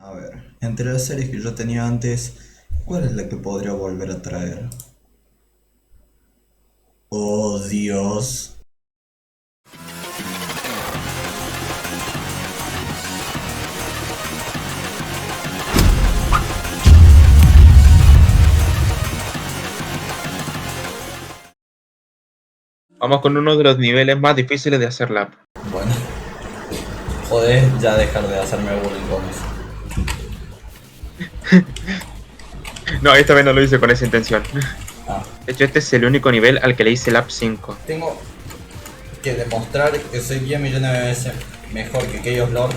A ver, entre las series que yo tenía antes, ¿cuál es la que podría volver a traer? Oh, Dios. Vamos con uno de los niveles más difíciles de hacer lap. Bueno, podés ya dejar de hacerme bullying con eso. No, esta vez no lo hice con esa intención. Ah, De hecho, este es el único nivel al que le hice lap 5. tengo que demostrar que soy 10 millones de veces mejor que Chaos Lord,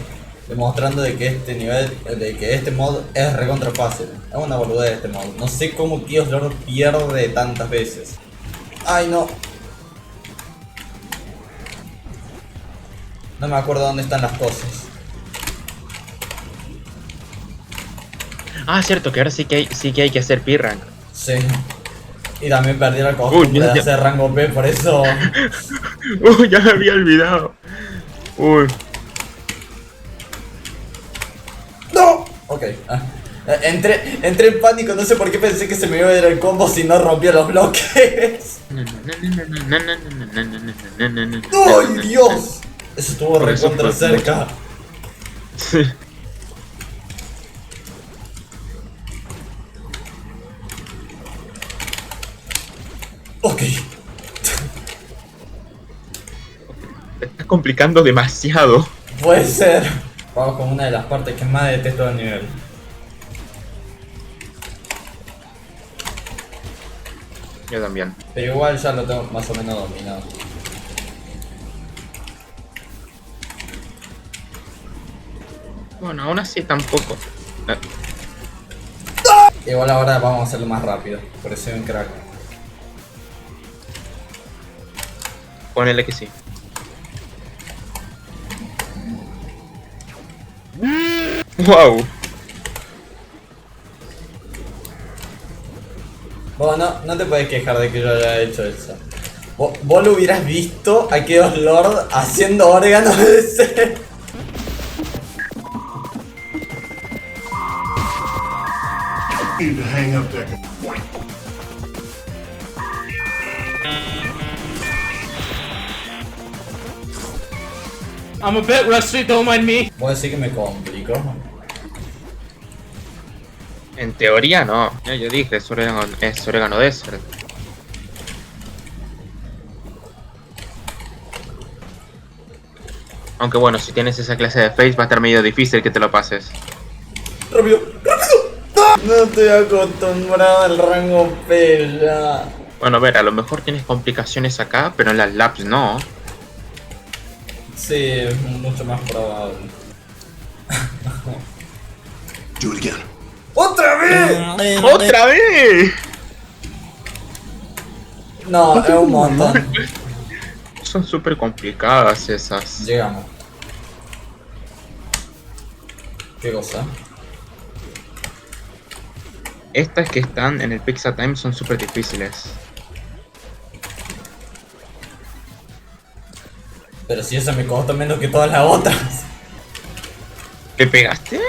demostrando de que este nivel, de que este mod es recontra fácil. Es una boludez este mod. No sé cómo Chaos Lord pierde tantas veces. Ay, no. No me acuerdo dónde están las cosas. Ah, cierto, que ahora sí que hay que hacer P-Rank. Sí. Y también perdí la costumbre de hacer rango P, por eso. Uy, ya me había olvidado. Uy, ¡No! Ok. Entré en pánico, no sé por qué pensé que se me iba a ir el combo si no rompía los bloques. ¡Ay, Dios! Eso estuvo Por eso recontra fue cerca. sí. Ok. Te estás complicando demasiado. Puede ser. Vamos con una de las partes que más detesto del nivel. Yo también. Pero igual ya lo tengo más o menos dominado. Bueno, aún así tampoco. Igual ahora vamos a hacerlo más rápido. Por eso soy un crack. Ponele que sí. Wow. Vos no te puedes quejar de que yo haya hecho eso. Vos lo hubieras visto a Chaos Lord haciendo órganos de ese. Need to hang up that. I'm a bit rusty, don't mind me. Puedo decir que me complico. En teoría no. Yo dije, es orégano desert. Aunque bueno, si tienes esa clase de face va a estar medio difícil que te lo pases. ¡Rápido! ¡Rápido! No estoy acostumbrado al rango P ya. Bueno, a ver, a lo mejor tienes complicaciones acá, pero en las labs no. Sí, es mucho más probable. Do it again. ¡Otra vez! ¡Otra vez! No, es un montón. Son súper complicadas esas. Llegamos. ¿Qué cosa? Estas que están en el Pizza Time son súper difíciles. Pero si esa me costó menos que todas las otras. ¿Te pegaste?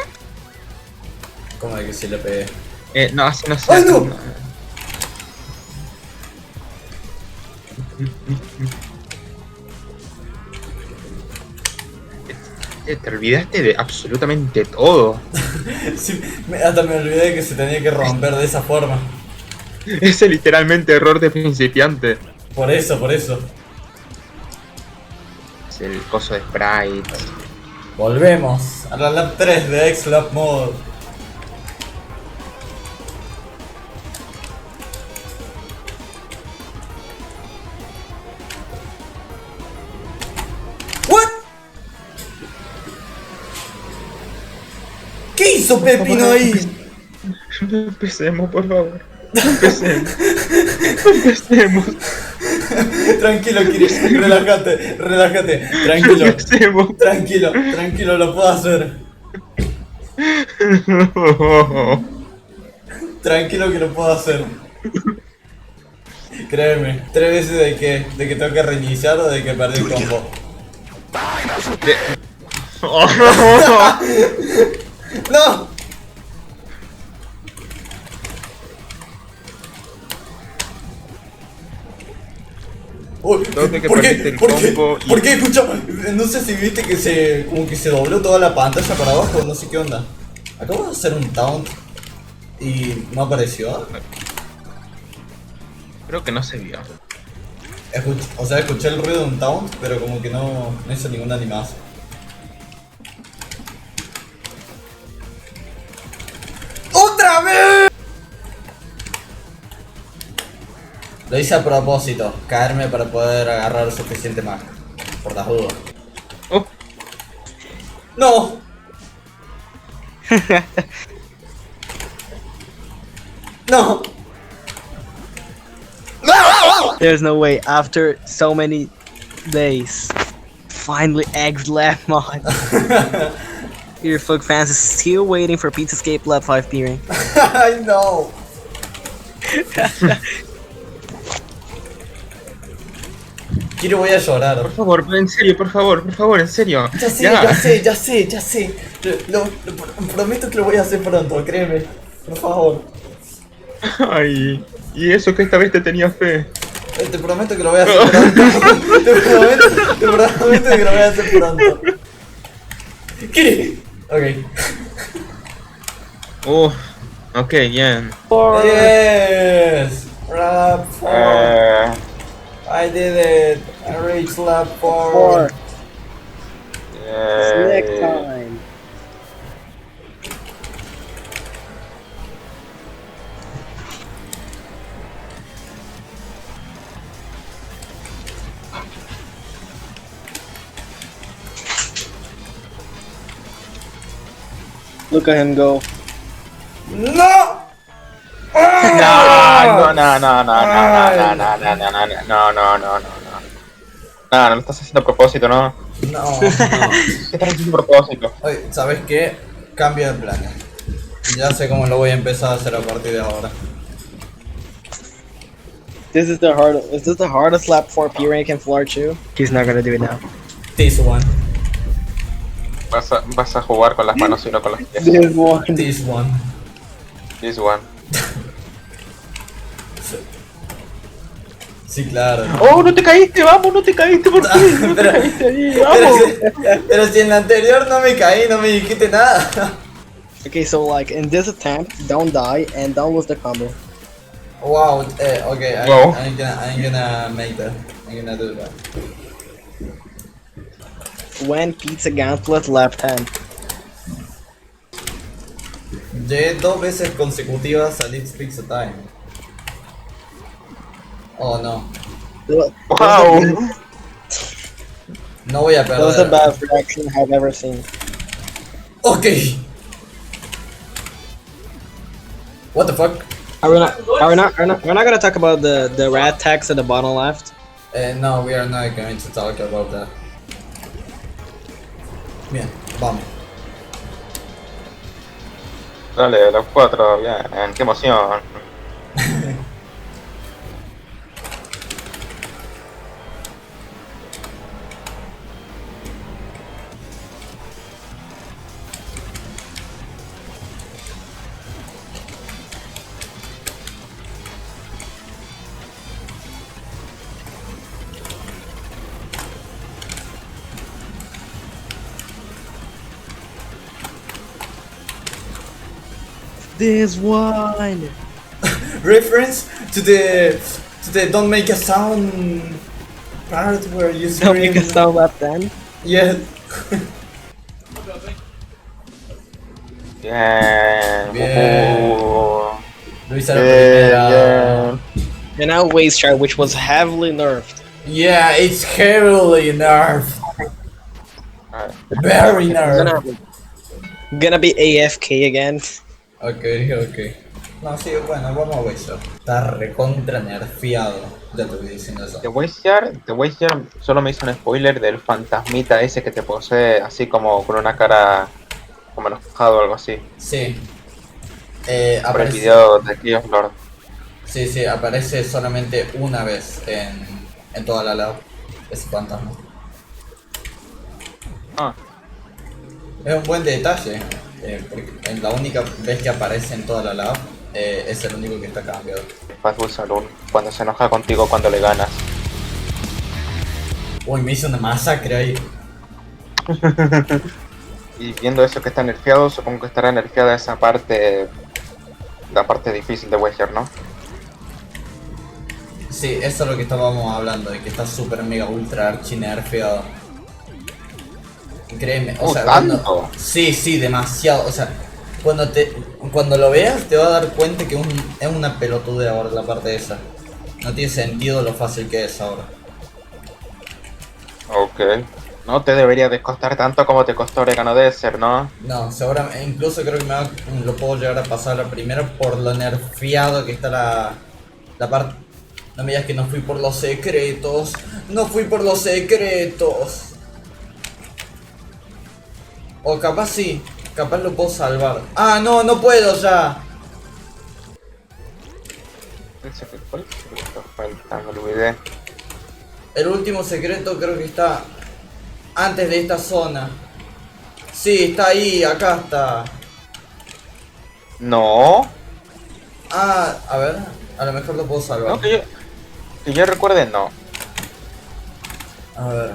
¿Cómo de que sí le pegué? No, así no sé. ¡Ay, no! Te olvidaste de absolutamente todo. Sí, hasta me olvidé que se tenía que romper de esa forma. Ese literalmente error de principiante. Por eso, por eso. Es el coso de sprite. Volvemos a la lap 3 de X-Lap Mode. ¿What? ¿Qué hizo Pepino ahí? Empecemos, por favor. Empecemos. Empecemos. Tranquilo, Kiri, relájate, relájate, tranquilo, Empecemos. tranquilo, tranquilo, lo puedo hacer. Tranquilo que lo puedo hacer. Créeme, 3 veces de que tengo que reiniciar o de que perdí el combo. ¡No! Uy, ¿Dónde que ¿por qué? perdiste el ¿Por qué? combo y- ¿Por qué? Escucha, no sé si viste que se como que se dobló toda la pantalla para abajo, no sé qué onda. Acabo de hacer un taunt y no apareció. Creo que no se vio. O sea, escuché el ruido de un taunt, pero como que no hizo ninguna animación. ¡Otra vez! Lo hice a propósito, caerme para poder agarrar suficiente más. Por las dudas. Oh, ¡No! ¡No! There's no way. After so many days, finally eggs lab mod. Earfug fans is still waiting for Pizza Escape Lab 5 appearing. I know. Quiero voy a llorar. por favor, en serio, por favor, en serio. Ya sé. Prometo que lo voy a hacer pronto, créeme. Por favor. Ay, y eso que esta vez te tenía fe. Te prometo que lo voy a hacer pronto. Te prometo que lo voy a hacer pronto. ¿Qué? Ok. Ok, bien. Yes. Lab 4. Eh, I did it. I reached lab 4. Four. eh, Next time. Look at him go. ¡No! No, no lo estás haciendo a propósito, ¿no? No. ¿Qué estás haciendo a propósito? Oye, ¿sabes qué? Cambio de plan. Ya sé cómo lo voy a empezar a hacer a partir de ahora. This is the hard. Is this the hardest lap for P rank in floor 2? He's not gonna do it now. This one. Vas a jugar con las manos y no con los pies. This one. This one. This one. Sí, claro. ¡Oh, no te caíste! ¡Vamos, no te caíste! ¿Por qué? No te Pero- caíste ahí! ¡Vamos! Pero si en la anterior no me caí, no me dijiste nada. Okay, so like in this attempt, don't die and don't lose the combo. Wow, okay, Wow. I'm gonna make that. I'm gonna do that. When Pizza Gauntlet lap 10. Llegué 2 veces consecutivas a Let's Pizza Time. Oh no, ¡Wow! no voy a That was the perder. best reaction I've ever seen. Okay. What the fuck? We're not gonna talk about the rat text at the bottom left. No, we are not going to talk about that. Bien, vamos. Dale, los 4, bien, qué emoción. This one. Reference to the don't make a sound part where you Don't make a scream. sound lap 10. Yeah. Bien. Bien. Luisa la Bien, primera. bien. And now Waste Chart, which was heavily nerfed. Yeah, it's heavily nerfed. Very nerfed. Gonna be AFK again. Ok. No, sí, bueno, vamos a Wizard. Está recontra nerfeado. Ya te voy diciendo eso. The Wastear solo me hizo un spoiler del fantasmita ese que te posee así como con una cara como enojado o algo así. Sí. Por el Aparece, video de Chaos Lord. sí, aparece solamente una vez en toda la lab. Ese fantasma. Ah, Es un buen detalle. Porque en la única vez que aparece en toda la lab, es el único que está cambiado. Fatbull Saloon, cuando se enoja contigo cuando le ganas. Uy, me hizo una masacre ahí. Y viendo eso que está nerfeado, supongo que estará nerfeada esa parte, la parte difícil de Wesker, ¿no? Sí, eso es lo que estábamos hablando, de que está super mega ultra archi nerfeado. Créeme, o sea, ¿tanto? sí, demasiado, o sea, cuando lo veas te vas a dar cuenta que es una pelotudez ahora la parte esa. No tiene sentido lo fácil que es ahora. Ok. No te debería de costar tanto como te costó Oregano Desert, ¿no? No, seguramente, incluso creo que lo puedo llegar a pasar la primera por lo nerfeado que está la parte. No me digas que no fui por los secretos. No fui por los secretos. O capaz sí. Capaz lo puedo salvar. Ah, no puedo ya. ¿Cuál secreto falta? Me olvidé. El último secreto creo que está antes de esta zona. Sí, está ahí, acá está. No. Ah, a ver, a lo mejor lo puedo salvar. No, que yo recuerde, no. A ver,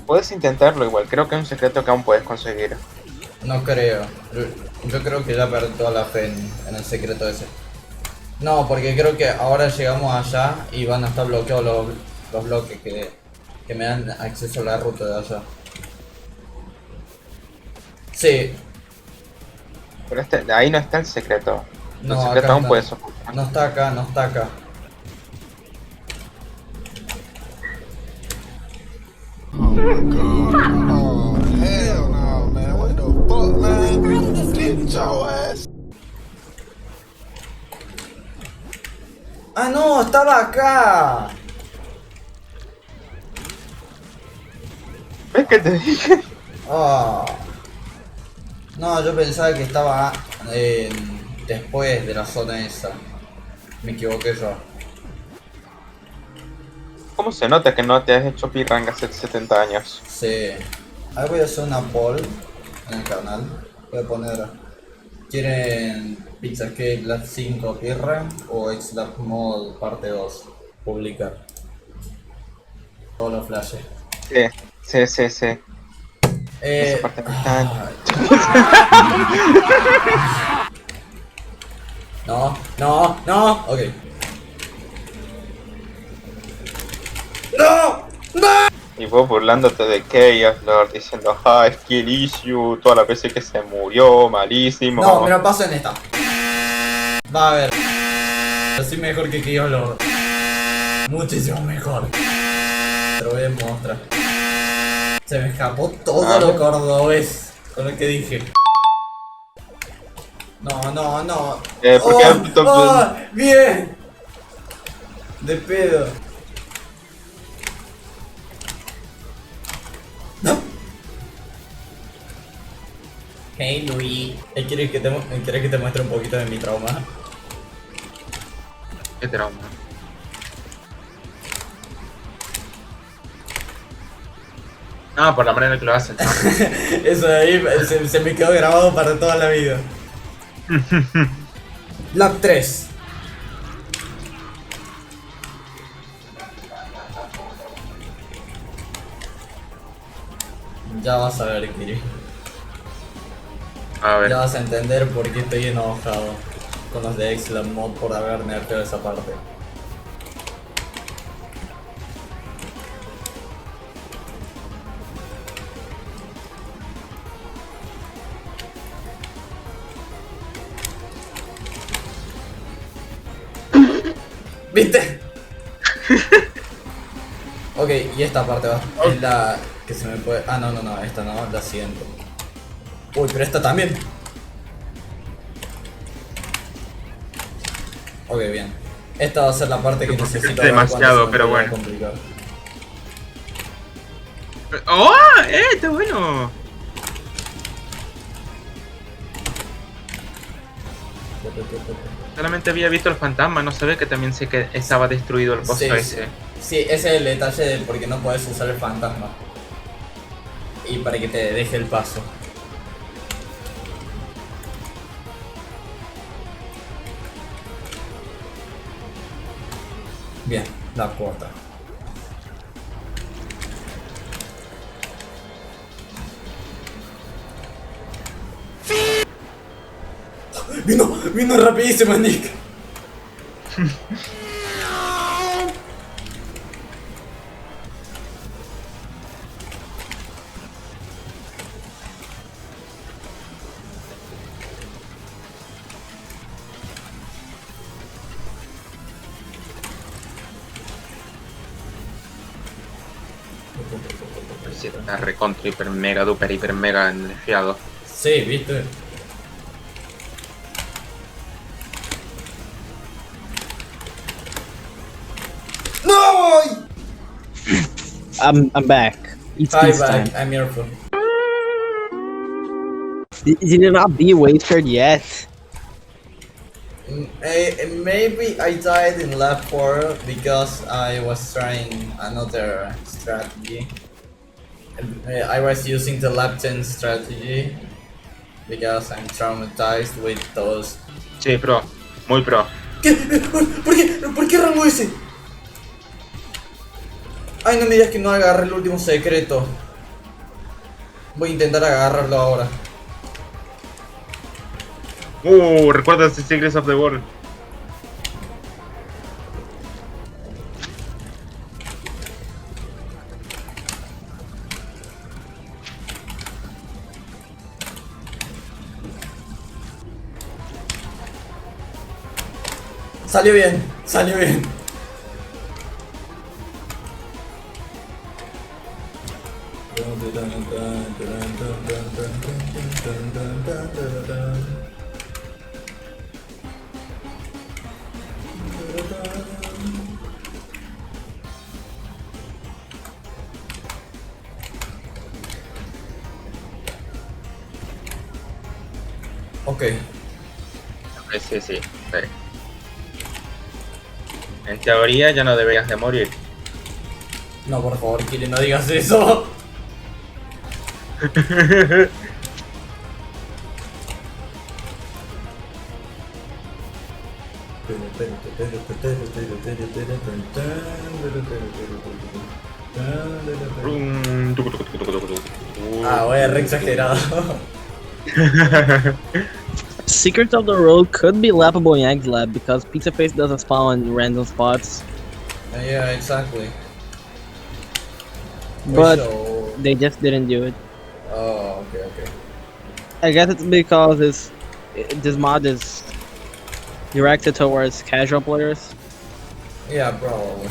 Puedes intentarlo igual, creo que es un secreto que aún puedes conseguir. no creo. Yo creo que ya perdí toda la fe en el secreto ese. No, porque creo que ahora llegamos allá y van a estar bloqueados los bloques que me dan acceso a la ruta de allá. Sí, Pero ahí no está el secreto. El no, secreto acá aún está. puedes ocultar. No está acá, no está acá. Oh, hell no, man. What the fuck, man? Get your ass. ¡Ah, no! ¡Estaba acá! ¿Ves que te dije? Ah. No, yo pensaba que estaba después de la zona esa. Me equivoqué yo. ¿Cómo se nota que no te has hecho pirranga hace 70 años? Sí. Ahora voy a hacer una poll en el canal. Voy a poner: ¿quieren Pizza Cake Lab 5 Pirra o X-Lab Mod parte 2? Publicar. Todos los flashes. Sí. Esa parte no está. No. Ok. ¡No! Y vos burlándote de Chaos Lord, diciendo, es Kill Issue, todas las veces que se murió, malísimo. No, me lo paso en esta. Va a ver. Yo soy mejor que yo lo. Muchísimo mejor. Te lo voy a demostrar. Se me escapó todo lo cordobés con lo que dije. No. ¿Por qué? Bien. De pedo. No. Hey Luis. ¿Quieres que te muestre un poquito de mi trauma? ¿Qué trauma? Ah, por la manera en que lo hacen. Eso de ahí se me quedó grabado para toda la vida. Lab 3. Ya vas a ver, Kiri. A ver. Ya vas a entender por qué estoy enojado con los de X-Lab Mod por haber nerfeado esa parte. ¿Viste? Ok, y esta parte va. Es la que se me puede. Ah, no, esta no, la siguiente. Uy, pero esta también. Ok, bien. Esta va a ser la parte que necesito. Es ver cuando demasiado, se me pero pueda bueno. complicar. ¡Oh! ¡Está bueno! Solamente había visto el fantasma, no sabía que también sé que estaba destruido el pozo Sí, ese. Sí, ese es el detalle de por qué no puedes usar el fantasma. Y para que te deje el paso. Bien, la cuarta. Vino rapidísimo, Nick. Sí, está recontra, hiper, mega, duper, hiper, mega nerfeado. Sí, viste. ¡No! I'm back. It's Hi, peace back. time. I'm here for. Did you not be wasted yet? Maybe I died in lap 4 because I was trying another strategy. I was using the lap 10 strategy because I'm traumatized with those. Sí, pro, muy pro. ¿Qué? ¿Por qué rango ese? Ay, no me digas que no agarré el último secreto. Voy a intentar agarrarlo ahora. ¿Recuerdas The Secrets of the World? Salió bien, salió bien. Ok. Sí, sí. En teoría ya no deberías de morir. No, por favor, Kiri, no digas eso. Ah, voy a re exagerado. Secrets of the Road could be lappable in Egg's Lab because Pizza Face doesn't spawn in random spots, Yeah, exactly. but So- they just didn't do it. Oh, okay. I guess it's because this mod is directed towards casual players. Yeah, probably.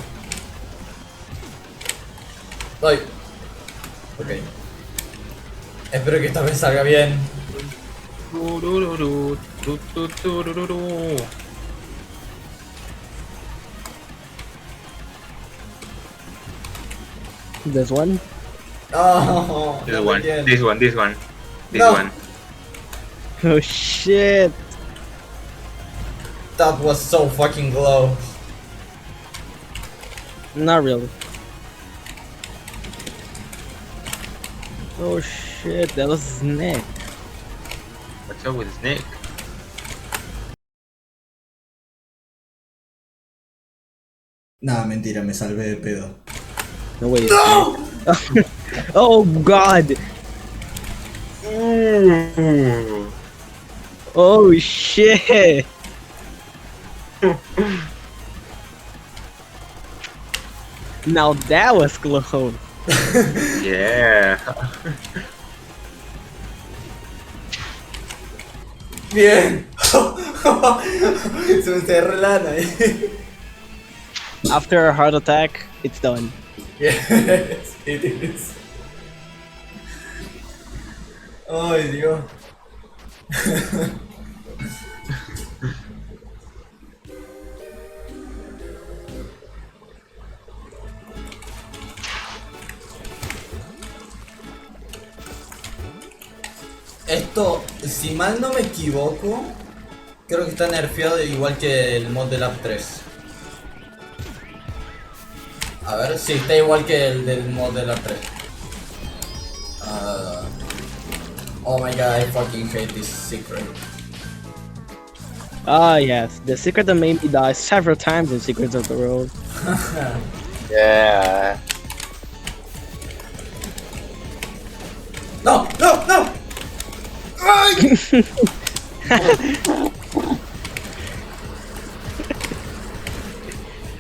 Like. Ok. Espero que esta vez salga bien. This one? Oh, This not one, again. this one, this one, this No. one. Oh shit! That was so fucking close. Not really. Oh shit, that was Snake. What's up with Snake? Nah, mentira, me salvé de pedo. No way. No! Oh god! Oh shit! Now that was close. Yeah. Bien. Se me cerró lana. After a heart attack, it's done. Yes, it is. Ay, Dios. Esto, si mal no me equivoco, creo que está nerfeado igual que el mod del App 3. A ver, sí, está igual que el del mod del App 3. Oh my god, I fucking hate this secret. Ah yes, the secret that made me die several times in Secrets of the Road. Yeah. ¡No! ¡No! ¡No! ¡Ay!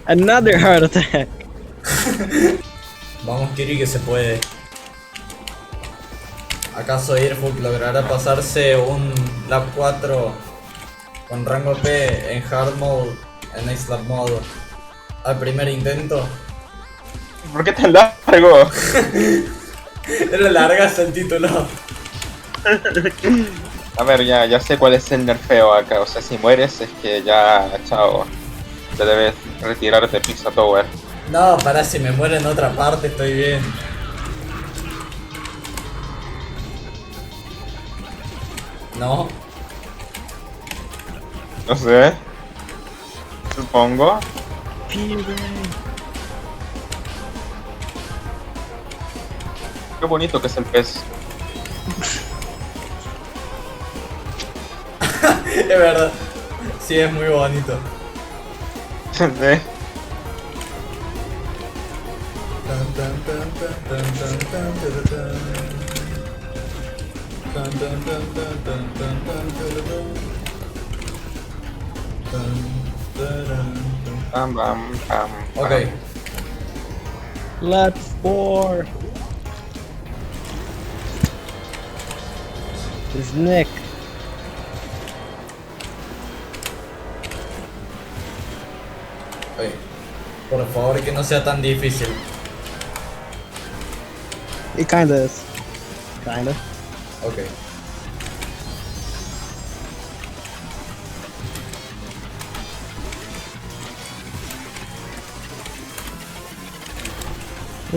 Another heart attack. Vamos, Kiri, que se puede. ¿Acaso Airfoot logrará pasarse un lap 4 con rango P en Hard Mode, en Ace Lap Mode, al primer intento? ¿Por qué tan largo? Era largas el título. A ver, ya sé cuál es el nerfeo acá. O sea, si mueres es que ya, chao. Te debes retirar de Pizza Tower. No, para si me muero en otra parte estoy bien. No. No sé. Supongo. Qué bonito que es el pez. Es verdad. Sí, es muy bonito. Sí. Bam, bam, bam. Ok. Lap 4. It's Nick. Ok. Por favor, que no sea tan difícil. It kinda is. Kinda. Ok.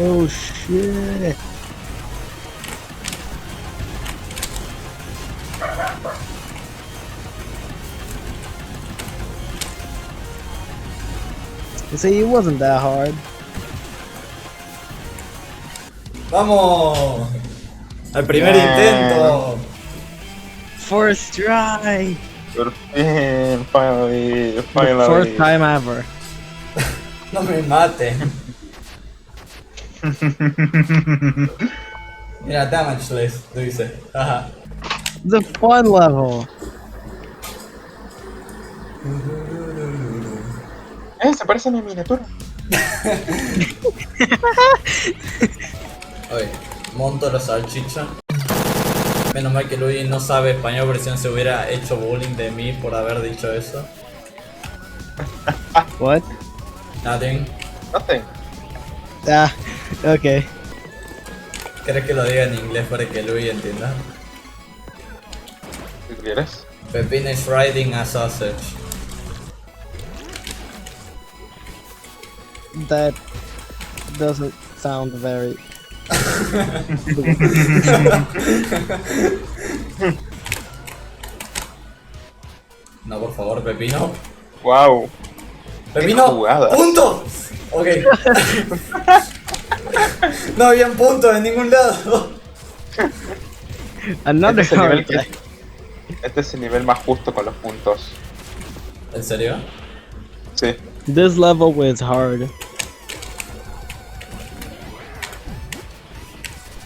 Oh shit. You see, it wasn't that hard. ¡Vamos! ¡Al primer intento! First try. Por fin, finally, The finally. first time ever. No me maten. Mira, damageless, lo dice. Ajá. The fun level. Se parece a mi miniatura. Oye, monto la salchicha. Menos mal que Luis no sabe español, porque si no se hubiera hecho bullying de mí por haber dicho eso. What? Nothing. Nothing. Ah, okay. ¿Crees que lo diga en inglés para que Luis entienda? Si quieres. Pepin is riding a sausage. That doesn't sound very. No, por favor, Pepino. Wow. ¡Pepino! jugadas. ¡Punto! Ok. No habían puntos en ningún lado. Another Este es el heart nivel que- attack. Este es el nivel más justo con los puntos. ¿En serio? Sí. This level was hard.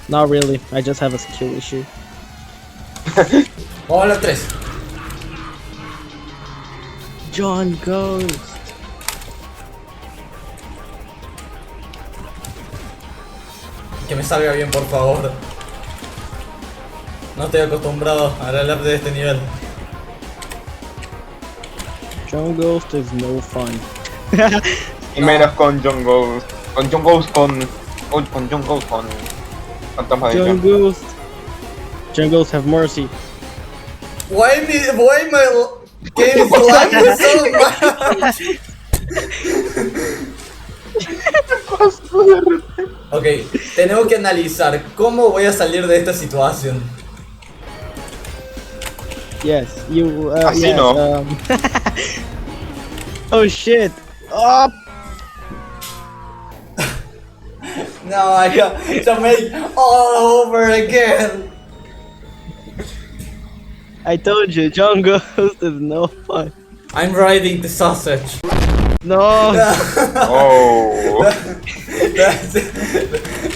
Not really. I just have a skill issue. Vamos a los tres. John Ghost. Que me salga bien, por favor. No estoy acostumbrado a la lap de este nivel. John Ghost is no fun. Y menos con John Ghost. Con John Ghost con John Ghost con Fantasma de John John. Ghost. John Ghost, have mercy. Why my game is lagging so much? Ok, tenemos que analizar cómo voy a salir de esta situación. Yes, you. Así yes, no. Oh shit. Oh, No, I got to make all over again. I told you, John Ghost is no fun. I'm riding the sausage. No! Oh.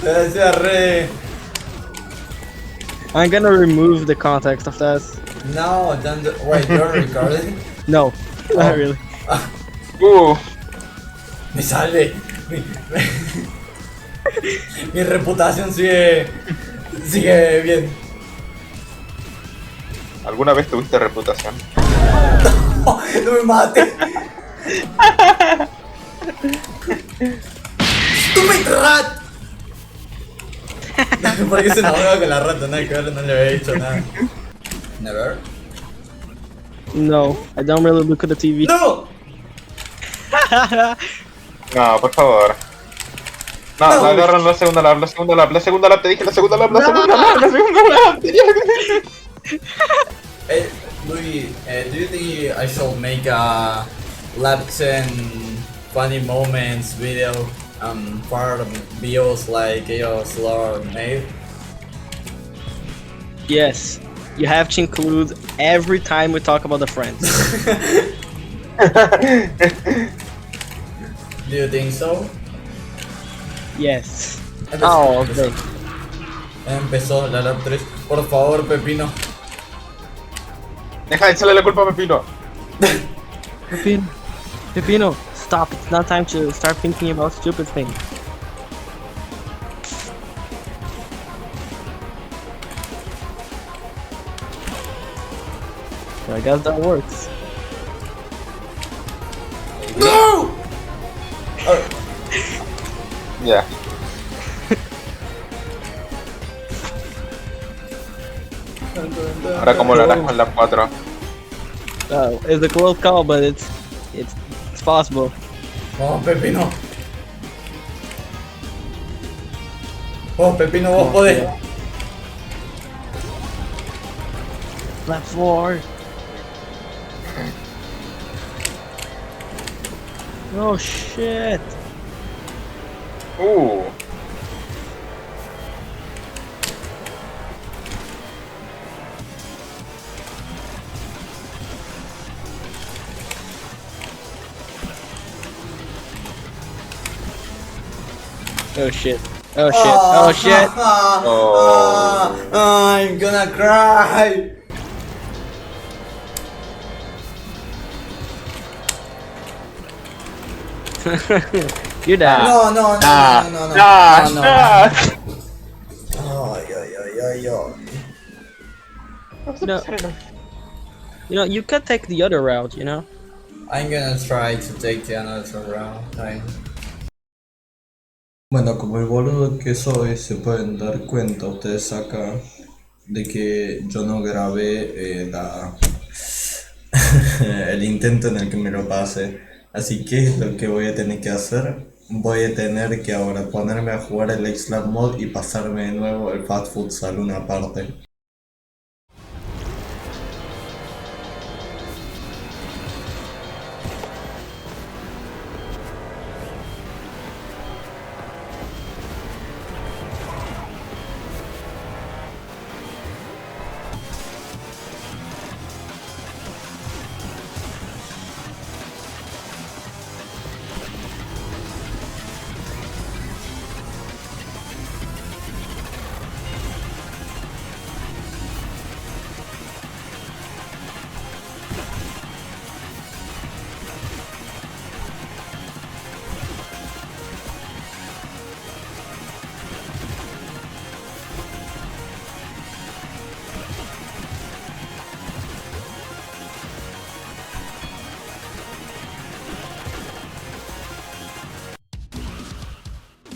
Le decía re. I'm gonna remove the context of that. No, don't do... Wait, you're recording? No, Oh. not really. Me sale. Mi reputación sigue bien. ¿Alguna vez tuviste reputación? Oh, no me mates. Stupid rat. ¿Por qué se enamoraba con la rata? Nada que ver, no le había dicho nada. Never. No, I don't really look at the TV. No. No, por favor. No, No. agarran la segunda lap, la segunda lap, la segunda lap, te dije la segunda lap, la segunda lap, la segunda lap. Hey, Louis, do you think I should make a lap 10 funny moments video part of videos like Chaos Lord made? Yes, you have to include every time we talk about the friends. Do you think so? Yes. Empezó, Oh, empezó. okay. Empezó la lap 3. Por favor, Pepino. Deja de echarle la culpa a Pepino. Pepino, stop. It's not time to start thinking about stupid things. I guess that works. No! Ya. Ahora cómo lo harás con la 4. It's a close call, but it's possible. Vamos, Pepino. Vos, Pepino, vos podés. Left forward. Oh shit. Oh shit. Oh shit. Oh shit. I'm gonna cry. You're down. No, no, no, Ah, no, no, no, ah, no, no. ah. Ay, ay, ay, ay, ay. You could take the other route, you know? I'm gonna try to take the another round time. Bueno, como el boludo que soy, se pueden dar cuenta ustedes acá de que yo no grabé el intento en el que me lo pase. Así que es lo que voy a tener que hacer. Voy a tener que ahora ponerme a jugar el X-Lab Mod y pasarme de nuevo el Fast Futsal una parte.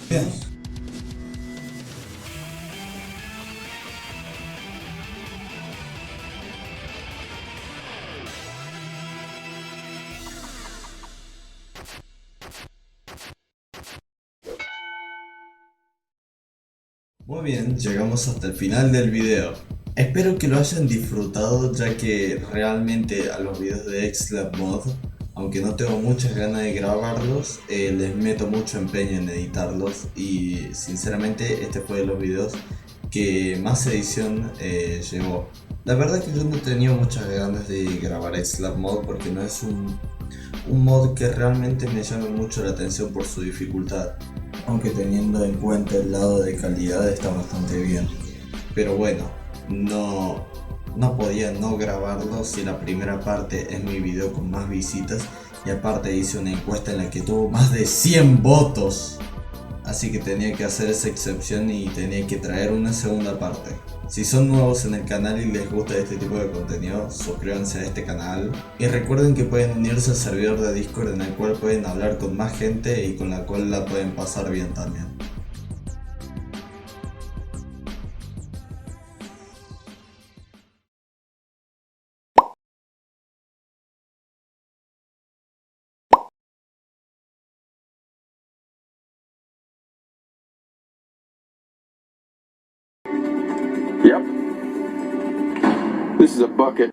Bien. Muy bien, llegamos hasta el final del video. Espero que lo hayan disfrutado, ya que realmente a los videos de Xlab Mod, aunque no tengo muchas ganas de grabarlos, les meto mucho empeño en editarlos y sinceramente este fue de los videos que más edición llevó. La verdad que yo no tenía muchas ganas de grabar Slap Mod porque no es un mod que realmente me llame mucho la atención por su dificultad, aunque teniendo en cuenta el lado de calidad está bastante bien. Pero bueno, no podía no grabarlo si la primera parte es mi video con más visitas y aparte hice una encuesta en la que tuvo más de 100 votos. Así que tenía que hacer esa excepción y tenía que traer una segunda parte. Si son nuevos en el canal y les gusta este tipo de contenido, suscríbanse a este canal. Y recuerden que pueden unirse al servidor de Discord en el cual pueden hablar con más gente y con la cual la pueden pasar bien también. Yep. This is a bucket.